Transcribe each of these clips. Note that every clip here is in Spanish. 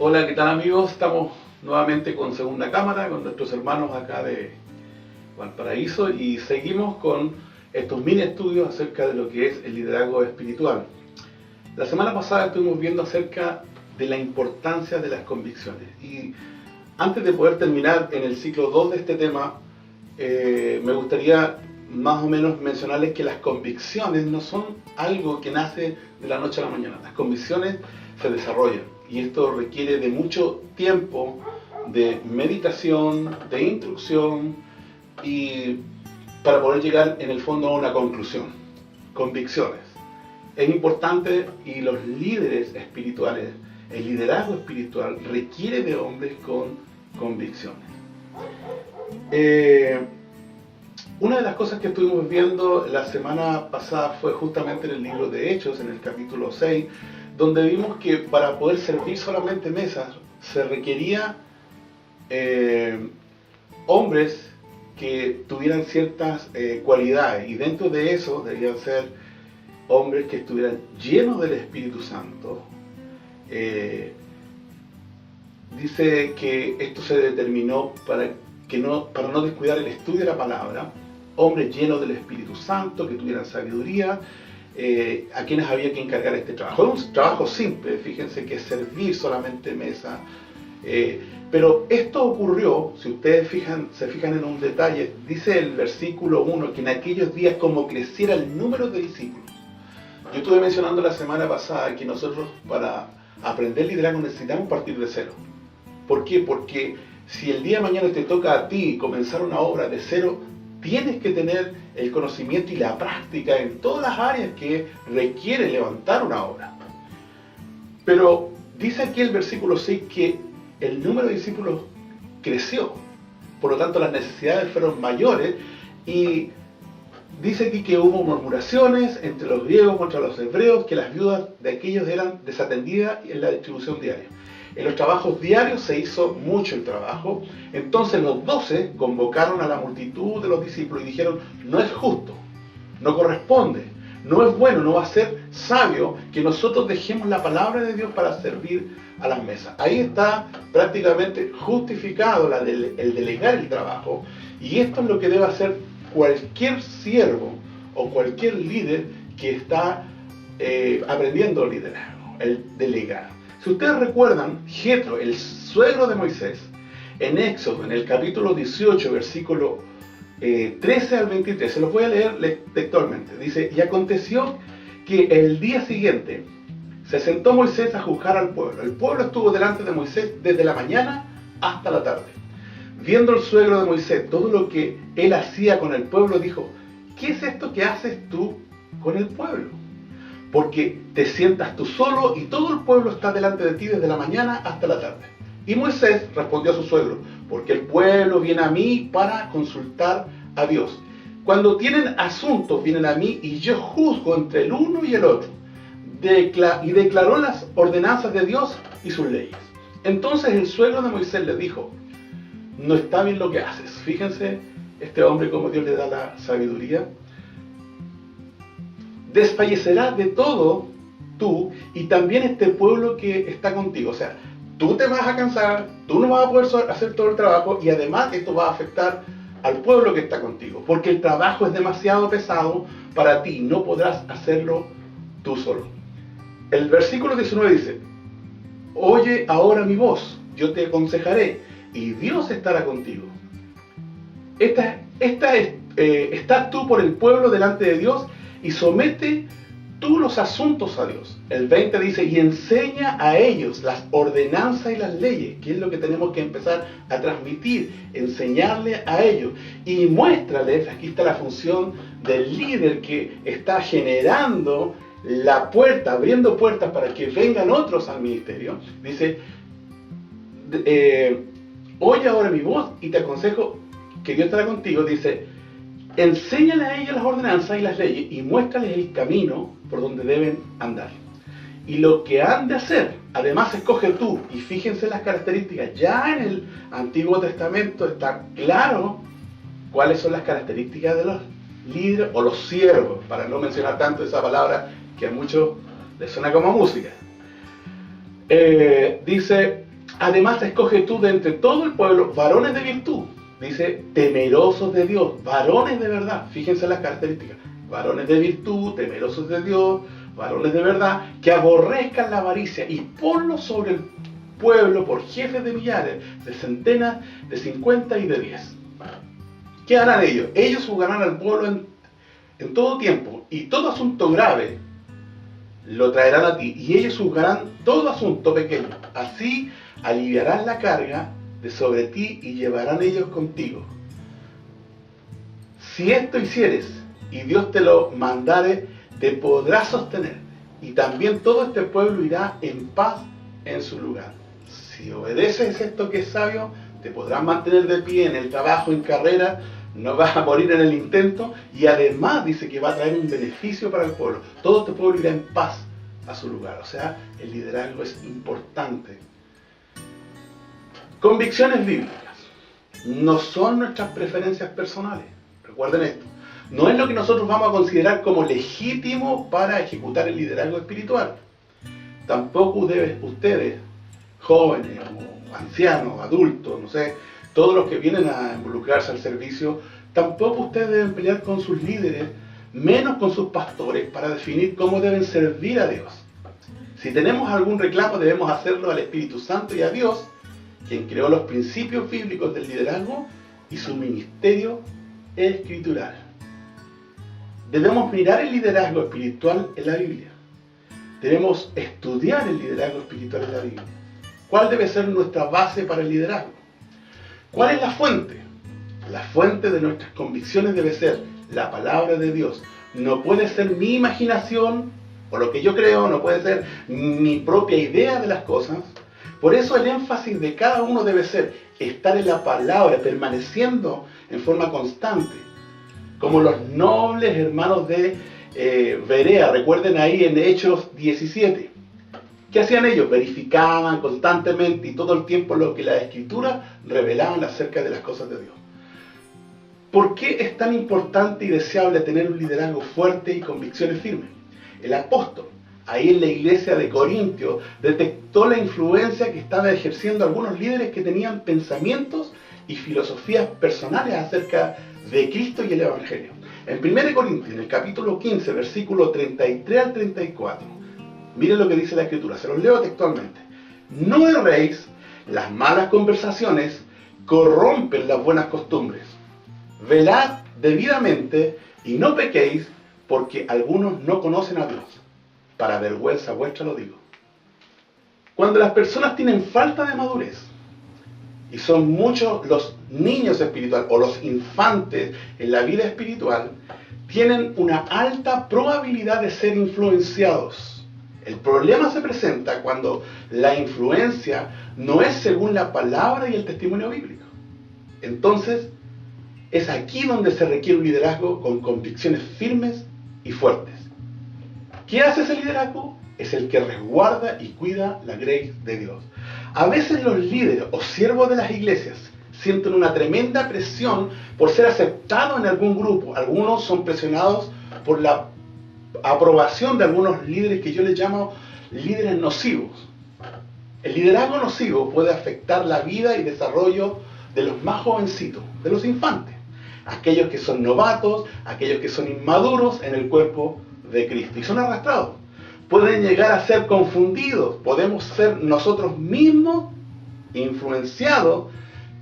Hola, ¿qué tal amigos? Estamos nuevamente con Segunda Cámara, con nuestros hermanos acá de Valparaíso y seguimos con estos mini estudios acerca de lo que es el liderazgo espiritual. La semana pasada estuvimos viendo acerca de la importancia de las convicciones y antes de poder terminar en el ciclo 2 de este tema, me gustaría más o menos mencionarles que las convicciones no son algo que nace de la noche a la mañana. Las convicciones se desarrollan y esto requiere de mucho tiempo, de meditación, de instrucción y para poder llegar en el fondo a una conclusión. Convicciones. Es importante y los líderes espirituales, el liderazgo espiritual requiere de hombres con convicciones. Una de las cosas que estuvimos viendo la semana pasada fue justamente en el libro de Hechos, en el capítulo 6, donde vimos que para poder servir solamente mesas se requería hombres que tuvieran ciertas cualidades, y dentro de eso debían ser hombres que estuvieran llenos del Espíritu Santo. Dice que esto se determinó para no descuidar el estudio de la palabra, hombres llenos del Espíritu Santo, que tuvieran sabiduría, a quienes había que encargar este trabajo. Es un trabajo simple, fíjense que es servir solamente mesa, pero esto ocurrió, si ustedes se fijan en un detalle, dice el versículo 1, que en aquellos días como creciera el número de discípulos. Yo estuve mencionando la semana pasada que nosotros para aprender liderazgo necesitamos partir de cero. ¿Por qué? Porque si el día de mañana te toca a ti comenzar una obra de cero, tienes que tener el conocimiento y la práctica en todas las áreas que requiere levantar una obra. Pero dice aquí el versículo 6 que el número de discípulos creció, por lo tanto las necesidades fueron mayores, y dice aquí que hubo murmuraciones entre los griegos contra los hebreos, que las viudas de aquellos eran desatendidas en la distribución diaria. En los trabajos diarios se hizo mucho el trabajo. Entonces los 12 convocaron a la multitud de los discípulos y dijeron: no es justo, no corresponde, no es bueno, no va a ser sabio que nosotros dejemos la palabra de Dios para servir a las mesas. Ahí está prácticamente justificado el delegar el trabajo, y esto es lo que debe hacer cualquier siervo o cualquier líder que está aprendiendo liderazgo, el delegar. Si ustedes recuerdan, Jetro, el suegro de Moisés, en Éxodo, en el capítulo 18, versículo 13 al 23, se los voy a leer textualmente. Dice: y aconteció que el día siguiente se sentó Moisés a juzgar al pueblo. El pueblo estuvo delante de Moisés desde la mañana hasta la tarde. Viendo el suegro de Moisés todo lo que él hacía con el pueblo, dijo: ¿qué es esto que haces tú con el pueblo? Porque te sientas tú solo y todo el pueblo está delante de ti desde la mañana hasta la tarde. Y Moisés respondió a su suegro: porque el pueblo viene a mí para consultar a Dios. Cuando tienen asuntos vienen a mí y yo juzgo entre el uno y el otro. Y declaró las ordenanzas de Dios y sus leyes. Entonces el suegro de Moisés le dijo: no está bien lo que haces. Fíjense este hombre como Dios le da la sabiduría. Desfallecerás de todo tú y también este pueblo que está contigo. O sea, tú te vas a cansar, tú no vas a poder hacer todo el trabajo, y además esto va a afectar al pueblo que está contigo, porque el trabajo es demasiado pesado para ti, no podrás hacerlo tú solo. El versículo 19 dice: oye ahora mi voz, yo te aconsejaré y Dios estará contigo. Estás tú por el pueblo delante de Dios y somete tú los asuntos a Dios. El 20 dice: y enseña a ellos las ordenanzas y las leyes, que es lo que tenemos que empezar a transmitir, enseñarle a ellos. Y muéstrales, aquí está la función del líder que está generando la puerta, abriendo puertas para que vengan otros al ministerio. Dice: oye ahora mi voz y te aconsejo que Dios estará contigo. Dice: enséñale a ellos las ordenanzas y las leyes y muéstrales el camino por donde deben andar. Y lo que han de hacer, además escoge tú. Y fíjense las características. Ya en el Antiguo Testamento está claro cuáles son las características de los líderes o los siervos, para no mencionar tanto esa palabra que a muchos les suena como música. Dice: Además, escoge tú de entre todo el pueblo varones de virtud. Dice, temerosos de Dios, varones de verdad. Fíjense las características. Varones de virtud, temerosos de Dios, varones de verdad, que aborrezcan la avaricia y ponlos sobre el pueblo por jefes de millares, de centenas, de 50 y de 10. ¿Qué harán ellos? Ellos juzgarán al pueblo en todo tiempo, y todo asunto grave lo traerán a ti, y ellos juzgarán todo asunto pequeño. Así aliviarán la carga de sobre ti y llevarán ellos contigo. Si esto hicieres y Dios te lo mandare, te podrás sostener, y también todo este pueblo irá en paz en su lugar. Si obedeces esto que es sabio, te podrás mantener de pie en el trabajo, en carrera, no vas a morir en el intento, y además dice que va a traer un beneficio para el pueblo. Todo este pueblo irá en paz a su lugar. O sea, el liderazgo es importante. Convicciones bíblicas no son nuestras preferencias personales. Recuerden esto. No es lo que nosotros vamos a considerar como legítimo para ejecutar el liderazgo espiritual. Tampoco ustedes, jóvenes o ancianos, adultos, no sé, todos los que vienen a involucrarse al servicio, tampoco ustedes deben pelear con sus líderes, menos con sus pastores, para definir cómo deben servir a Dios. Si tenemos algún reclamo, debemos hacerlo al Espíritu Santo y a Dios, quien creó los principios bíblicos del liderazgo y su ministerio escritural. Debemos mirar el liderazgo espiritual en la Biblia. Debemos estudiar el liderazgo espiritual en la Biblia. ¿Cuál debe ser nuestra base para el liderazgo? ¿Cuál es la fuente? La fuente de nuestras convicciones debe ser la palabra de Dios. No puede ser mi imaginación o lo que yo creo, no puede ser mi propia idea de las cosas. Por eso el énfasis de cada uno debe ser estar en la palabra, permaneciendo en forma constante. Como los nobles hermanos de Berea, recuerden ahí en Hechos 17. ¿Qué hacían ellos? Verificaban constantemente y todo el tiempo lo que las Escrituras revelaban acerca de las cosas de Dios. ¿Por qué es tan importante y deseable tener un liderazgo fuerte y convicciones firmes? El apóstol, ahí en la iglesia de Corintios, detectó la influencia que estaban ejerciendo algunos líderes que tenían pensamientos y filosofías personales acerca de Cristo y el Evangelio. En 1 Corintios, en el capítulo 15, versículo 33 al 34, miren lo que dice la Escritura, se los leo textualmente. No erréis, las malas conversaciones corrompen las buenas costumbres. Velad debidamente y no pequéis, porque algunos no conocen a Dios. Para vergüenza vuestra lo digo. Cuando las personas tienen falta de madurez, y son muchos los niños espirituales o los infantes en la vida espiritual, tienen una alta probabilidad de ser influenciados. El problema se presenta cuando la influencia no es según la palabra y el testimonio bíblico. Entonces, es aquí donde se requiere un liderazgo con convicciones firmes y fuertes. ¿Qué hace ese liderazgo? Es el que resguarda y cuida la grace de Dios. A veces los líderes o siervos de las iglesias sienten una tremenda presión por ser aceptados en algún grupo. Algunos son presionados por la aprobación de algunos líderes que yo les llamo líderes nocivos. El liderazgo nocivo puede afectar la vida y desarrollo de los más jovencitos, de los infantes, aquellos que son novatos, aquellos que son inmaduros en el cuerpo de Cristo y son arrastrados. Pueden llegar a ser confundidos, podemos ser nosotros mismos influenciados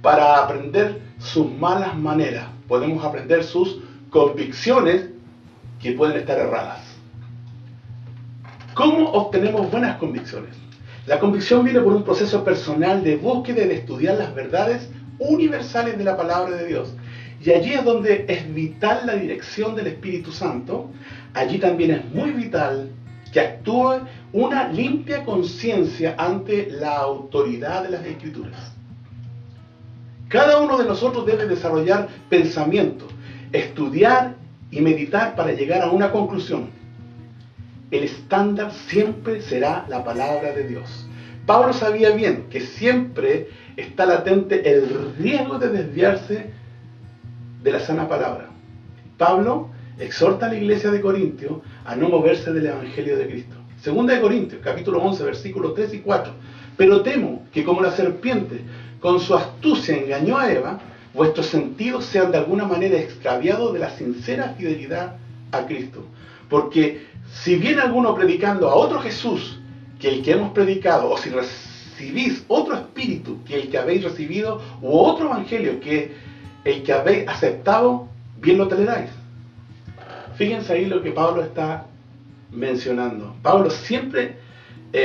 para aprender sus malas maneras, podemos aprender sus convicciones que pueden estar erradas. ¿Cómo obtenemos buenas convicciones? La convicción viene por un proceso personal de búsqueda y de estudiar las verdades universales de la palabra de Dios. Y allí es donde es vital la dirección del Espíritu Santo. Allí también es muy vital que actúe una limpia conciencia ante la autoridad de las Escrituras. Cada uno de nosotros debe desarrollar pensamiento, estudiar y meditar para llegar a una conclusión. El estándar siempre será la palabra de Dios. Pablo sabía bien que siempre está latente el riesgo de desviarse de la sana palabra. Pablo exhorta a la iglesia de Corintios a no moverse del Evangelio de Cristo. Segunda de Corintios, capítulo 11, versículos 3 y 4. Pero temo que como la serpiente con su astucia engañó a Eva, vuestros sentidos sean de alguna manera extraviados de la sincera fidelidad a Cristo. Porque si viene alguno predicando a otro Jesús que el que hemos predicado, o si recibís otro espíritu que el que habéis recibido, u otro evangelio que el que habéis aceptado, bien lo toleráis. Fíjense ahí lo que Pablo está mencionando. Pablo siempre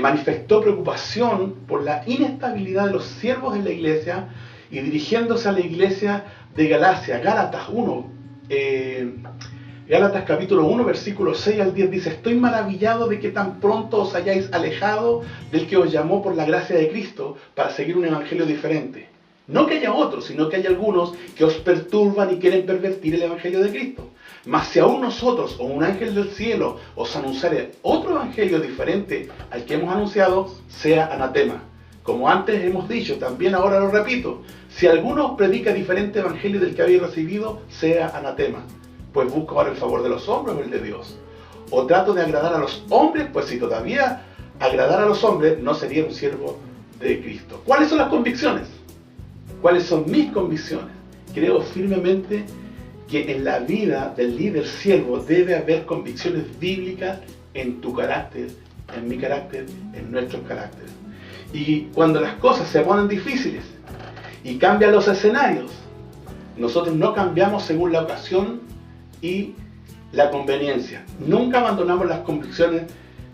manifestó preocupación por la inestabilidad de los siervos en la iglesia, y dirigiéndose a la iglesia de Galacia, Gálatas 1, Gálatas capítulo 1, versículos 6 al 10 dice: estoy maravillado de que tan pronto os hayáis alejado del que os llamó por la gracia de Cristo para seguir un evangelio diferente. No que haya otros, sino que hay algunos que os perturban y quieren pervertir el evangelio de Cristo. Mas si aún nosotros o un ángel del cielo os anunciare otro evangelio diferente al que hemos anunciado, sea anatema. Como antes hemos dicho, también ahora lo repito: si alguno os predica diferente evangelio del que habéis recibido, sea anatema. Pues busco ahora el favor de los hombres o el de Dios. O trato de agradar a los hombres, pues si todavía agradar a los hombres, no sería un siervo de Cristo. ¿Cuáles son las convicciones? ¿Cuáles son mis convicciones? Creo firmemente que en la vida del líder siervo debe haber convicciones bíblicas en tu carácter, en mi carácter, en nuestros caracteres. Y cuando las cosas se ponen difíciles y cambian los escenarios, nosotros no cambiamos según la ocasión y la conveniencia. Nunca abandonamos las convicciones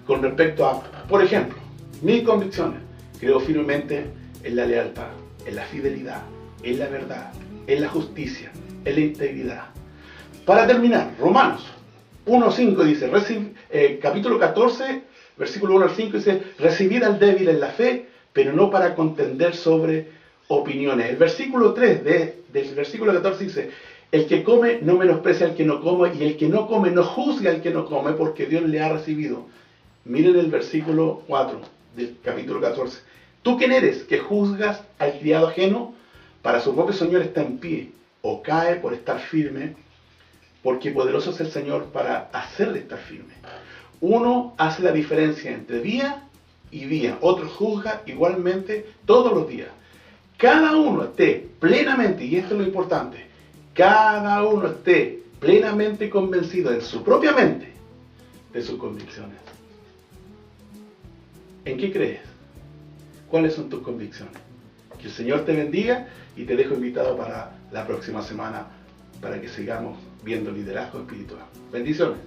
con respecto a, por ejemplo, mis convicciones. Creo firmemente en la lealtad, en la fidelidad, en la verdad, en la justicia, en la integridad. Para terminar, Romanos 1.5 dice, capítulo 14, versículo 1 al 5 dice: recibid al débil en la fe, pero no para contender sobre opiniones. El versículo 3 del versículo 14 dice: el que come no menosprecia al que no come, y el que no come no juzga al que no come, porque Dios le ha recibido. Miren el versículo 4 del capítulo 14. ¿Tú quién eres que juzgas al criado ajeno? Para su propio Señor está en pie, o cae por estar firme, porque poderoso es el Señor para hacerle estar firme. Uno hace la diferencia entre día y día, otro juzga igualmente todos los días. Cada uno esté plenamente, y esto es lo importante, cada uno esté plenamente convencido en su propia mente de sus convicciones. ¿En qué crees? ¿Cuáles son tus convicciones? Que el Señor te bendiga, y te dejo invitado para la próxima semana para que sigamos viendo liderazgo espiritual. Bendiciones.